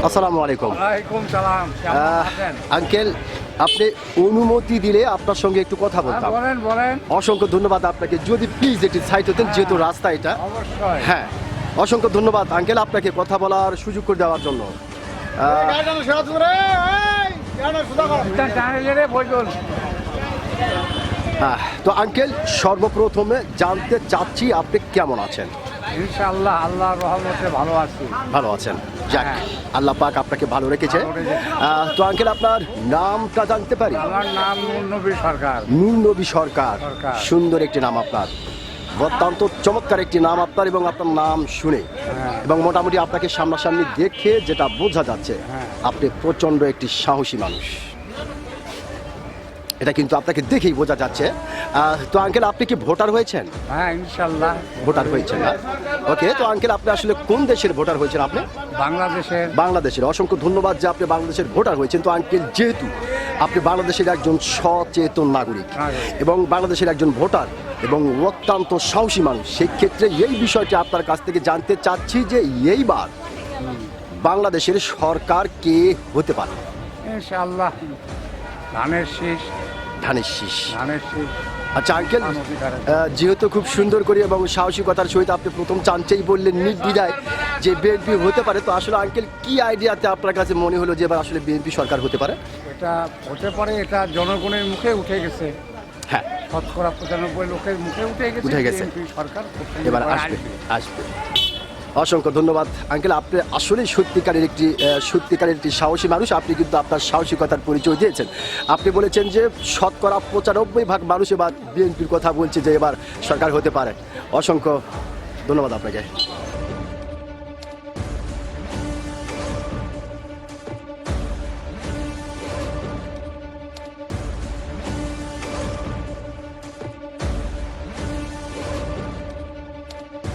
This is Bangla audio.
আসসালামু আলাইকুম। ওয়ালাইকুম সালাম। কেমন আছেন? আঙ্কেল, আপনি অনুমতি দিলে আপনার সঙ্গে একটু কথা বলতাম। বলেন বলেন। অসংখ্য ধন্যবাদ আপনাকে। যদি প্লিজ একটু সাইড হতেন, যেহেতু রাস্তা এটা। অবশ্যই। হ্যাঁ, অসংখ্য ধন্যবাদ আঙ্কেল আপনাকে কথা বলার সুযোগ করে দেওয়ার জন্য। তো আঙ্কেল, সর্বপ্রথমে জানতে চাচ্ছি আপনি কেমন আছেন? ইনশাআল্লাহ আল্লাহর রহমতে ভালো আছি। ভালো আছেন, যাক, আল্লাহ পাক আপনাকে ভালো রেখেছে। তো আঙ্কেল, আপনার নামটা জানতে পারি? আমার নাম নূর সরকার। নূর সরকার, সরকার। সুন্দর একটি নাম আপনার, অত্যন্ত চমৎকার একটি নাম আপনার। এবং আপনার নাম শুনে এবং মোটামুটি আপনাকে সামনাসামনি দেখে যেটা বোঝা যাচ্ছে, আপনি প্রচণ্ড একটি সাহসী মানুষ। এটা কিন্তু আপনাকে দেখেই বোঝা যাচ্ছে। তো আঙ্কেল, আপনি কি ভোটার হয়েছেন? হ্যাঁ, ইনশাআল্লাহ ভোটার হয়েছেন না? ওকে, তো আঙ্কেল, আপনি আসলে কোন দেশের ভোটার হয়েছেন? আপনি বাংলাদেশের। বাংলাদেশের। অসংখ্য ধন্যবাদ যে আপনি বাংলাদেশের ভোটার হয়েছেন। তো আঙ্কেল, যেহেতু আপনি বাংলাদেশের একজন সচেতন নাগরিক এবং বাংলাদেশের একজন ভোটার এবং অত্যন্ত সাহসী মানুষ, সেই ক্ষেত্রে এই বিষয়টি আপনার কাছ থেকে জানতে চাচ্ছি যে এইবার বাংলাদেশের সরকার কে হতে পারে? ইনশাআল্লাহ ধানের শীষ। ধানের শীষ। ধানের শীষ। আচ্ছা আঙ্কেল, যেহেতু খুব সুন্দর করে এবং সাহসিকতার সহিত আপনি প্রথম চান্সেই বললেন নির্দ্বিধায় যে বিএনপি হতে পারে, তো আসলে আঙ্কেল কি আইডিয়াতে আপনার কাছে মনে হলো যে এবার আসলে বিএনপি সরকার হতে পারে? এটা হতে পারে, এটা জনগণের মুখে উঠে গেছে। হ্যাঁ, শতকরা 95 লোকের মুখে উঠে গেছে বিএনপি সরকার এবার আসবে। অসংখ্য ধন্যবাদ আঙ্কেল, আপনি আসলে সত্যিকারের একটি সাহসী মানুষ। আপনি কিন্তু আপনার সাহসিকতার পরিচয় দিয়েছেন। আপনি বলেছেন যে শতকরা 95% মানুষ এবার বিএনপির কথা বলছে যে এবার সরকার হতে পারে। অসংখ্য ধন্যবাদ আপনাকে।